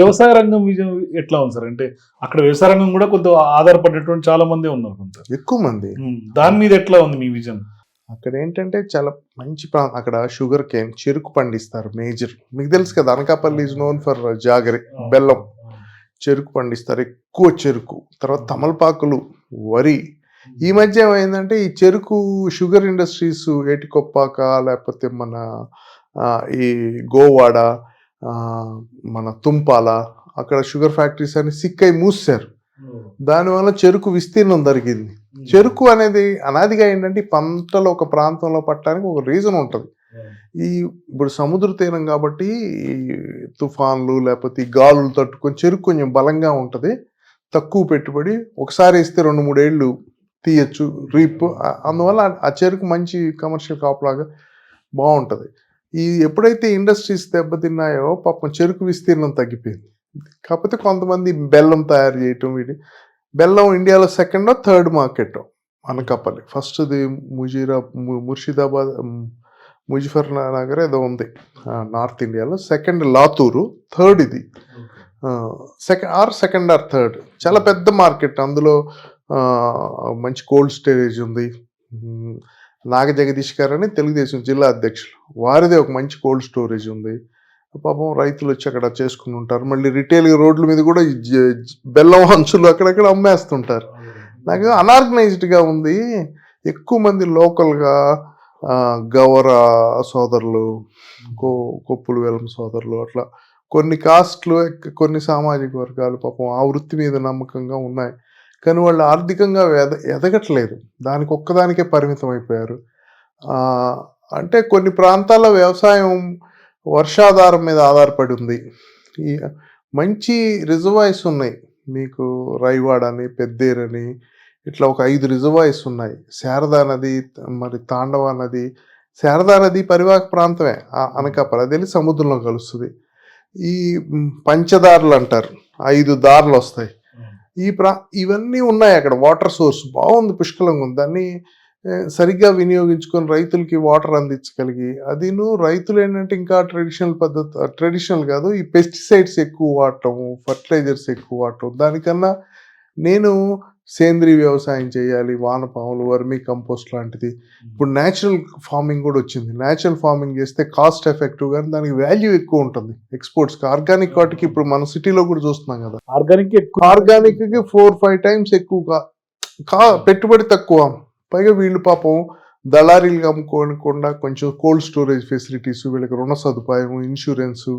వ్యవసాయ రంగం విజయం ఎట్లా ఉంది సార్? అంటే అక్కడ వ్యవసాయ రంగం కూడా కొంత ఆధారపడేటువంటి చాలా మంది ఉన్నారు కొంత. ఎక్కువ మంది. దాని మీద ఎట్లా ఉంది మీ విజన్? అక్కడ ఏంటంటే చాలా మంచి అక్కడ షుగర్ కేన్, చెరుకు పండిస్తారు మేజర్. మీకు తెలుసు కదా, Anakapalli is known for jaggery, బెల్లం. చెరుకు పండిస్తారు, ఎక్కువ చెరుకు. తర్వాత తమలపాకులు, వరి. ఈ మధ్య ఏమైందంటే ఈ చెరుకు షుగర్ ఇండస్ట్రీస్ ఏటికొప్పాక, లేకపోతే మన ఈ గోవాడ, మన తుంపాల, అక్కడ షుగర్ ఫ్యాక్టరీస్ అని సిక్కై మూసారు. దానివల్ల చెరుకు విస్తీర్ణం జరిగింది. చెరుకు అనేది అనాదిగా ఏంటంటే పంటలు ఒక ప్రాంతంలో పట్టడానికి ఒక రీజన్ ఉంటుంది. ఇప్పుడు సముద్ర తీరం కాబట్టి ఈ తుఫాన్లు లేకపోతే ఈ గాలులు తట్టుకొని చెరుకు కొంచెం బలంగా ఉంటుంది. తక్కువ పెట్టుబడి, ఒకసారి వేస్తే 2-3 ఏళ్ళు తీయచ్చు రీప్. అందువల్ల ఆ చెరుకు మంచి కమర్షియల్ క్రాప్ లాగా బాగుంటుంది. ఎప్పుడైతే ఇండస్ట్రీస్ దెబ్బతిన్నాయో పాపం చెరుకు విస్తీర్ణం తగ్గిపోయింది. కాకపోతే కొంతమంది బెల్లం తయారు చేయటం, బెల్లం ఇండియాలో 2nd or 3rd market Anakapalli. ఫస్ట్ది ముర్షిదాబాద్, ముజఫర్ నగర్ ఏదో ఉంది నార్త్ ఇండియాలో. 2nd లాతూరు, 3rd ఇది. 2nd or 3rd చాలా పెద్ద మార్కెట్. అందులో మంచి కోల్డ్ స్టోరేజ్ ఉంది. నాగ జగదీష్ గారు అని తెలుగుదేశం జిల్లా అధ్యక్షులు, వారిదే ఒక మంచి కోల్డ్ స్టోరేజ్ ఉంది. పాపం రైతులు వచ్చి అక్కడ చేసుకుని ఉంటారు. మళ్ళీ రిటైల్ రోడ్ల మీద కూడా బెల్లం అంచులు అక్కడక్కడ అమ్మేస్తుంటారు. నాకు అనార్గనైజ్డ్గా ఉంది. ఎక్కువ మంది లోకల్గా గవర సోదరులు, కొప్పులు వేలం సోదరులు, అట్లా కొన్ని కాస్ట్లు, కొన్ని సామాజిక వర్గాలు పాపం ఆ వృత్తి మీద నమ్మకంగా ఉన్నాయి. కానీ వాళ్ళు ఆర్థికంగా ఎదగట్లేదు. దానికి ఒక్కదానికే పరిమితం అయిపోయారు. అంటే కొన్ని ప్రాంతాల్లో వ్యవసాయం వర్షాధారం మీద ఆధారపడి ఉంది. ఈ మంచి రిజర్వాయర్స్ ఉన్నాయి మీకు, రైవాడ్ అని, పెద్దేరని, ఇట్లా ఒక 5 రిజర్వాయర్స్ ఉన్నాయి. శారదా నది, మరి తాండవ నది. శారదా నది పరివాహక ప్రాంతమే అనకాపల్లి, అది వెళ్ళి సముద్రంలో కలుస్తుంది. ఈ పంచదారులు అంటారు, 5 దారులు వస్తాయి. ఇవన్నీ ఉన్నాయి అక్కడ. వాటర్ సోర్స్ బాగుంది, పుష్కలంగా ఉంది. దాన్ని సరిగ్గా వినియోగించుకొని రైతులకి వాటర్ అందించగలిగి, అదిను రైతులు ఏంటంటే ఇంకా ట్రెడిషనల్ కాదు, ఈ పెస్టిసైడ్స్ ఎక్కువ వాడటం, ఫర్టిలైజర్స్ ఎక్కువ వాడటం. దానికన్నా నేను సేంద్రీయ వ్యవసాయం చేయాలి, వానపాములు, వర్మీ కంపోస్ట్ లాంటిది. ఇప్పుడు న్యాచురల్ ఫార్మింగ్ కూడా వచ్చింది. న్యాచురల్ ఫార్మింగ్ చేస్తే కాస్ట్ ఎఫెక్టివ్, కానీ దానికి వాల్యూ ఎక్కువ ఉంటుంది ఎక్స్పోర్ట్స్కి. ఆర్గానిక్ వాటికి ఇప్పుడు మన సిటీలో కూడా చూస్తున్నాం కదా, ఆర్గానిక్కి 4-5 times ఎక్కువ, పెట్టుబడి తక్కువ. పైగా వీళ్ళు పాపం దళారీలుగా అమ్ముకోకుండా కొంచెం కోల్డ్ స్టోరేజ్ ఫెసిలిటీస్, వీళ్ళకి రుణ సదుపాయం, ఇన్సూరెన్సు,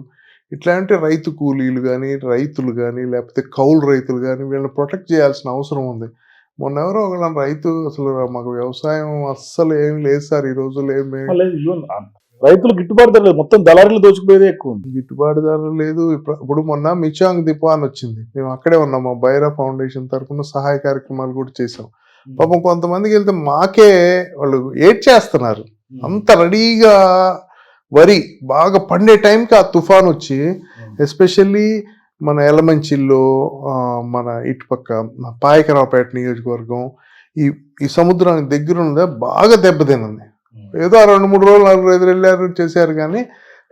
ఇట్లాంటి రైతు కూలీలు కానీ, రైతులు కానీ, లేకపోతే కౌలు రైతులు కానీ, వీళ్ళని ప్రొటెక్ట్ చేయాల్సిన అవసరం ఉంది. మొన్న ఎవరో ఒక రైతు, అసలు మాకు వ్యవసాయం అస్సలు ఏమి లేదు సార్ ఈ రోజుల్లో, ఏమి రైతులు గిట్టుబాటు ధర లేదు, మొత్తం దళారీలు దోచుకుపోయేదే ఎక్కువ ఉంది. గిట్టుబాటు ధర లేదు. ఇప్పుడు మొన్న మిచాంగ్ దిపాన్ వచ్చింది, మేము అక్కడే ఉన్నాం. మా బైరా ఫౌండేషన్ తరఫున సహాయ కార్యక్రమాలు కూడా చేసాం. పాపం కొంతమందికి వెళ్తే మాకే వాళ్ళు ఏడ్చేస్తున్నారు. అంత రెడీగా వరి బాగా పండే టైంకి ఆ తుఫాన్ వచ్చి, ఎస్పెషల్లీ మన ఎలమంచిల్లో, మన ఇటుపక్క పాయకరావుపేట నియోజకవర్గం, ఈ సముద్రానికి దగ్గర ఉన్నదే బాగా దెబ్బతిన్నది. ఏదో 2-3 రోజులు 4-5 వెళ్ళారు, చేశారు, కానీ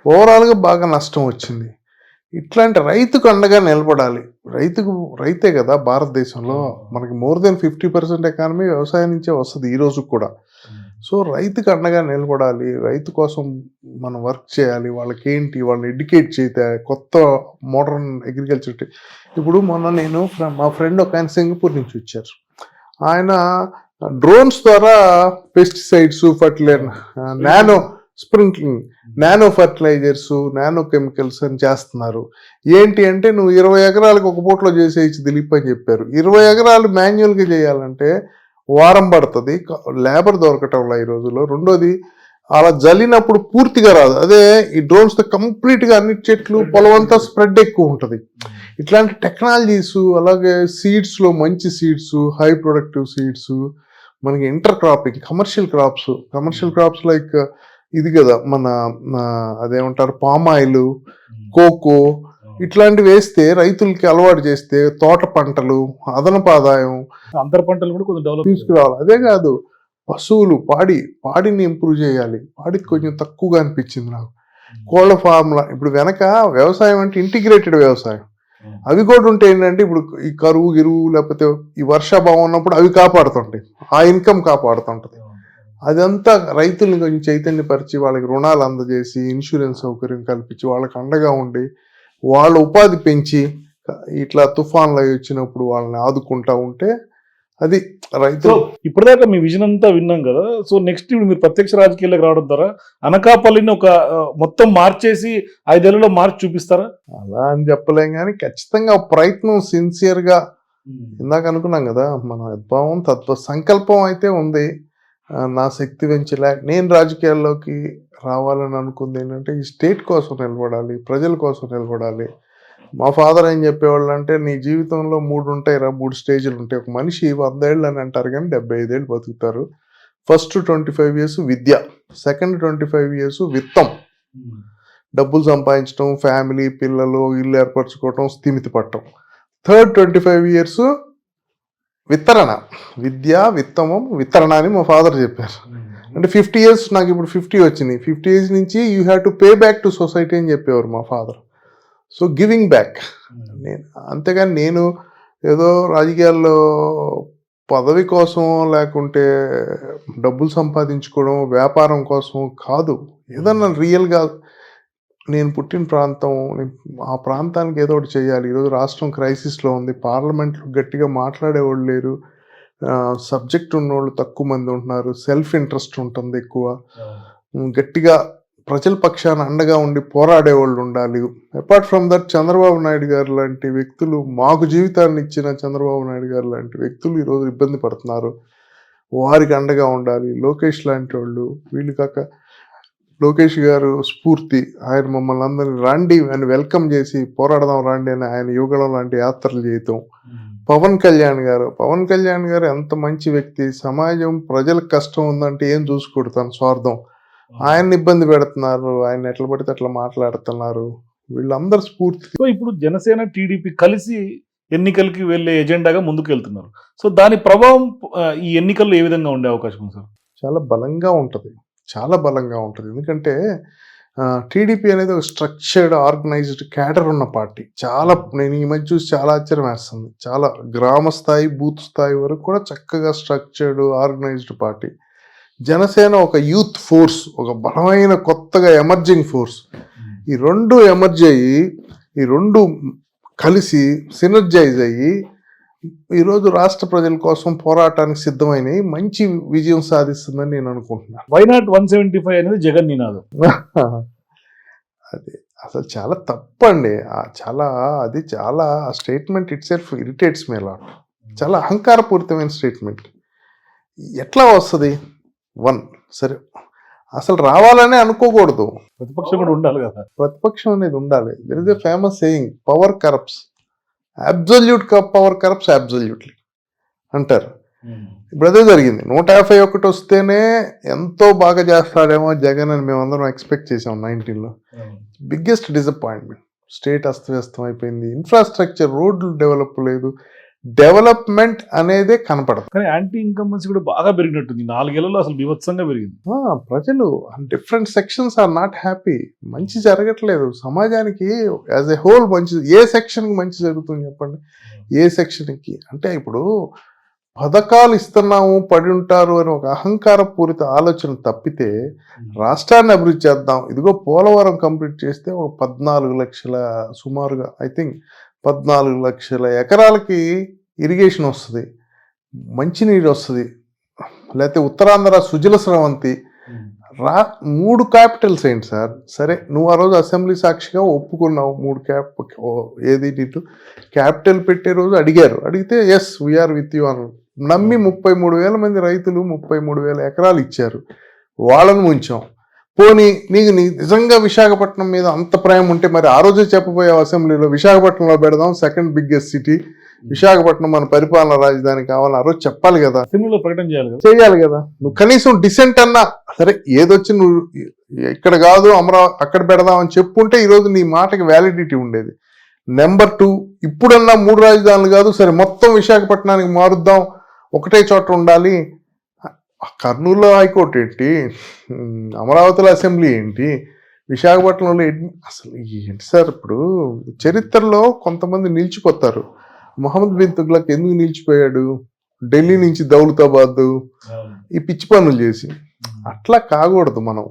ఓవరాల్గా బాగా నష్టం వచ్చింది. ఇట్లాంటి రైతుకు అండగా నిలబడాలి. రైతే కదా భారతదేశంలో మనకి మోర్ దెన్ 50% ఎకానమీ వ్యవసాయం నుంచే వస్తుంది ఈ రోజు కూడా. సో రైతుకు అండగా నిలబడాలి, రైతు కోసం మనం వర్క్ చేయాలి. వాళ్ళని ఎడ్యుకేట్ చేస్తే కొత్త మోడర్న్ అగ్రికల్చర్. ఇప్పుడు మొన్న నేను మా ఫ్రెండ్ ఒక ఆయన సింగపూర్ నుంచి వచ్చారు. ఆయన డ్రోన్స్ ద్వారా pesticides, fertiliser, sprinkling, nano fertilisers, nano chemicals అని చేస్తున్నారు. ఏంటి అంటే నువ్వు 20 ఎకరాలకు ఒక పూటలో చేసేయచ్చు దిలీప్ అని చెప్పారు. 20 ఎకరాలు మాన్యువల్గా చేయాలంటే వారం పడుతుంది, లేబర్ దొరకటంలా ఈ రోజుల్లో. రెండోది, అలా జల్లినప్పుడు పూర్తిగా రాదు. అదే ఈ డ్రోన్స్తో కంప్లీట్గా అన్ని చెట్లు, పొలం అంతా స్ప్రెడ్ ఎక్కువ ఉంటుంది. ఇట్లాంటి టెక్నాలజీస్, అలాగే సీడ్స్లో మంచి సీడ్స్, హై ప్రొడక్టివ్ సీడ్స్, మనకి inter cropping, commercial crops like ఇది కదా మన అదేమంటారు పామ్ ఆయిల్, కోకో, ఇట్లాంటివి వేస్తే, రైతులకి అలవాటు చేస్తే తోట పంటలు, అదనపు ఆదాయం, అంతర పంటలు కూడా కొంచెం డెవలప్ తీసుకురావాలి. అదే కాదు, పశువులు, పాడిని ఇంప్రూవ్ చేయాలి. పాడికి కొంచెం తక్కువగా అనిపించింది నాకు. కోళ్ళ ఫార్ములా, ఇప్పుడు వెనక వ్యవసాయం అంటే ఇంటిగ్రేటెడ్ వ్యవసాయం, అవి కూడా ఉంటే ఏంటంటే ఇప్పుడు ఈ కరువు గిరువు లేకపోతే ఈ వర్షాభావం ఉన్నప్పుడు అవి కాపాడుతుంటాయి, ఆ ఇన్కమ్ కాపాడుతుంటది. అదంతా రైతుల్ని కొంచెం చైతన్యపరిచి వాళ్ళకి రుణాలు అందజేసి ఇన్సూరెన్స్ సౌకర్యం కల్పించి వాళ్ళకి అండగా ఉండి వాళ్ళ ఉపాధి పెంచి ఇట్లా తుఫాన్లు అవి వచ్చినప్పుడు వాళ్ళని ఆదుకుంటా ఉంటే అది రైతు. సో ఇప్పటిదాకా మీ విజన్ అంతా విన్నాం కదా. సో నెక్స్ట్ ఇప్పుడు మీరు ప్రత్యక్ష రాజకీయాలకు రావడం ద్వారా అనకాపల్లిని ఒక మొత్తం మార్చేసి 5 ఏళ్లలో మార్చి చూపిస్తారా? అలా అని చెప్పలేం కానీ ఖచ్చితంగా ప్రయత్నం సిన్సియర్గా ఇందాక అనుకున్నాం కదా, మన యద్భావం తత్వ సంకల్పం అయితే ఉంది. నా శక్తి పెంచలే నేను రాజకీయాల్లోకి రావాలని అనుకుంది ఏంటంటే ఈ స్టేట్ కోసం నిలబడాలి, ప్రజల కోసం నిలబడాలి. మా ఫాదర్ ఏం చెప్పేవాళ్ళు అంటే నీ జీవితంలో 3 ఉంటాయిరా, 3 స్టేజ్లు ఉంటాయి. ఒక మనిషి 100 ఏళ్ళు అని అంటారు కానీ 75 ఏళ్ళు బతుకుతారు. ఫస్ట్ 25 ఇయర్స్ విద్య, సెకండ్ 25 ఇయర్స్ విత్తం, డబ్బులు సంపాదించడం, ఫ్యామిలీ పిల్లలు ఇల్లు ఏర్పరచుకోవటం, స్థిమితి పట్టడం. థర్డ్ 25 ఇయర్స్ విత్తరణ, విద్య విత్తమం విత్తరణ అని మా ఫాదర్ చెప్పారు. అంటే 50 ఇయర్స్, నాకు ఇప్పుడు 50 వచ్చినాయి, 50 ఇయర్స్ నుంచి you have to pay back to society అని చెప్పేవారు మా ఫాదర్. So giving back. నేను అంతేగాని నేను ఏదో రాజకీయాల్లో పదవి కోసం లేకుంటే డబ్బులు సంపాదించుకోవడం వ్యాపారం కోసం కాదు. ఏదన్నా రియల్గా నేను పుట్టిన ప్రాంతం, ఆ ప్రాంతానికి ఏదో ఒకటి చేయాలి. ఈరోజు రాష్ట్రం క్రైసిస్లో ఉంది, పార్లమెంట్లో గట్టిగా మాట్లాడేవాళ్ళు లేరు, సబ్జెక్ట్ ఉన్నవాళ్ళు తక్కువ మంది ఉంటున్నారు, సెల్ఫ్ ఇంట్రెస్ట్ ఉంటుంది ఎక్కువ. గట్టిగా ప్రజల పక్షాన అండగా ఉండి పోరాడేవాళ్ళు ఉండాలి. Apart from that Chandrababu Naidu గారు లాంటి వ్యక్తులు, మాకు జీవితాన్ని ఇచ్చిన చంద్రబాబు నాయుడు గారు లాంటి వ్యక్తులు ఈరోజు ఇబ్బంది పడుతున్నారు, వారికి అండగా ఉండాలి. లోకేష్ లాంటి వాళ్ళు, వీళ్ళు కాక లోకేష్ గారు స్ఫూర్తి, ఆయన మమ్మల్ని అందరినీ రండి అని వెల్కమ్ చేసి పోరాడదాం రండి అని ఆయన యుగళం లాంటి యాత్రలు చేయటం. పవన్ కళ్యాణ్ గారు ఎంత మంచి వ్యక్తి, సమాజం ప్రజలకు కష్టం ఉందంటే ఏం చూసుకోడు తన స్వార్థం, ఆయన్ని ఇబ్బంది పెడుతున్నారు, ఆయన ఎట్లా పడితే అట్లా మాట్లాడుతున్నారు. వీళ్ళందరూ స్ఫూర్తి. సో ఇప్పుడు జనసేన టీడీపీ కలిసి ఎన్నికలకి వెళ్ళే ఎజెండాగా ముందుకు వెళ్తున్నారు. సో దాని ప్రభావం ఈ ఎన్నికల్లో ఏ విధంగా ఉండే అవకాశం ఉంది సార్? చాలా బలంగా ఉంటుంది, చాలా బలంగా ఉంటుంది. ఎందుకంటే టీడీపీ అనేది ఒక స్ట్రక్చర్డ్ ఆర్గనైజ్డ్ క్యాడర్ ఉన్న పార్టీ. చాలా నేను ఈ మధ్య చూసి చాలా ఆశ్చర్యం వేస్తుంది. చాలా గ్రామ స్థాయి బూత్ స్థాయి వరకు కూడా చక్కగా స్ట్రక్చర్డ్ ఆర్గనైజ్డ్ పార్టీ. జనసేన ఒక యూత్ ఫోర్స్, ఒక బలమైన కొత్తగా ఎమర్జింగ్ ఫోర్స్. ఈ రెండు ఎమర్జ్ అయ్యి, ఈ రెండు కలిసి సినర్జైజ్ అయ్యి ఈరోజు రాష్ట్ర ప్రజల కోసం పోరాటానికి సిద్ధమైనవి, మంచి విజయం సాధిస్తుందని నేను అనుకుంటున్నాను. వై నాట్ 175 అనేది జగన్ నినాదం. అది అసలు చాలా తప్పండి. అది చాలా statement it self irritates me lot. చాలా అహంకారపూరితమైన స్టేట్మెంట్. ఎట్లా వస్తుంది? సరే, అసలు రావాలనే అనుకోకూడదు. ప్రతిపక్షం కూడా ఉండాలి కదా. ప్రతిపక్షం అనేది ఉండాలి. There is a famous saying, power corrupts, absolute power corrupts absolutely అంటారు. ఇప్పుడు అదే జరిగింది. 151 వస్తేనే ఎంతో బాగా చేస్తాడేమో జగన్ అని మేమందరం ఎక్స్పెక్ట్ చేసాం 19లో. Biggest disappointment. స్టేట్ అస్తవ్యస్తం అయిపోయింది, ఇన్ఫ్రాస్ట్రక్చర్, రోడ్లు డెవలప్ లేదు, డెవలప్మెంట్ అనేదే కనపడదు. కానీ యాంటీ ఇన్కమ్మెన్సీ కూడా బాగా పెరిగినట్టుంది 4 ఏళ్లలో, అసలు బీభత్సంగా పెరిగింది. ప్రజలు different sections are not happy. మంచి జరగట్లేదు సమాజానికి యాజ్ ఎ హోల్. మంచి ఏ సెక్షన్కి మంచి జరుగుతుంది చెప్పండి? ఏ సెక్షన్కి అంటే ఇప్పుడు పథకాలు ఇస్తున్నాము పడి ఉంటారు అని ఒక అహంకారపూరిత ఆలోచన తప్పితే రాష్ట్రాన్ని అభివృద్ధి చేద్దాం. ఇదిగో పోలవరం కంప్లీట్ చేస్తే ఒక 14 లక్షల సుమారుగా ఐ థింక్ 14 లక్షల ఎకరాలకి ఇరిగేషన్ వస్తుంది, మంచినీరు వస్తుంది. లేకపోతే ఉత్తరాంధ్ర సుజల స్రవంతి. 3 క్యాపిటల్స్ ఏంటి సార్? సరే, నువ్వు ఆ రోజు అసెంబ్లీ సాక్షిగా ఒప్పుకున్నావు 3 ఏది నీటు క్యాపిటల్ పెట్టే రోజు అడిగితే ఎస్ వీఆర్ విత్ యూ అన్నారు. నమ్మి 33,000 మంది రైతులు 33,000 ఎకరాలు ఇచ్చారు, వాళ్ళని ముంచాం. పోనీ నీకు నిజంగా విశాఖపట్నం మీద అంత ప్రేమ ఉంటే మరి ఆ రోజే చెప్పబోయావు అసెంబ్లీలో, విశాఖపట్నంలో పెడదాం, సెకండ్ బిగ్గెస్ట్ సిటీ, విశాఖపట్నం మన పరిపాలన రాజధాని కావాలని ఆ రోజు చెప్పాలి కదా, అసెంబ్లీలో ప్రకటన చేయాలి కదా. నువ్వు కనీసం డిసెంట్ అన్నా సరే, ఏదొచ్చి నువ్వు ఇక్కడ కాదు అక్కడ పెడదాం అని చెప్పుంటే ఈరోజు నీ మాటకి వ్యాలిడిటీ ఉండేది. నెంబర్ 2, ఇప్పుడన్నా 3 రాజధానులు కాదు, సరే మొత్తం విశాఖపట్నానికి మారుద్దాం, ఒకటే చోట ఉండాలి. కర్నూలులో హైకోర్టు ఏంటి, అమరావతిలో అసెంబ్లీ ఏంటి, విశాఖపట్నంలో అసలు ఏంటి సార్, ఇప్పుడు చరిత్రలో కొంతమంది నిలిచిపోతారు. మొహమ్మద్ బిన్ తుగ్లక్ ఎందుకు నిలిచిపోయాడు? ఢిల్లీ నుంచి దౌలతాబాద్ ఈ పిచ్చి పనులు చేసి. అట్లా కాకూడదు మనం.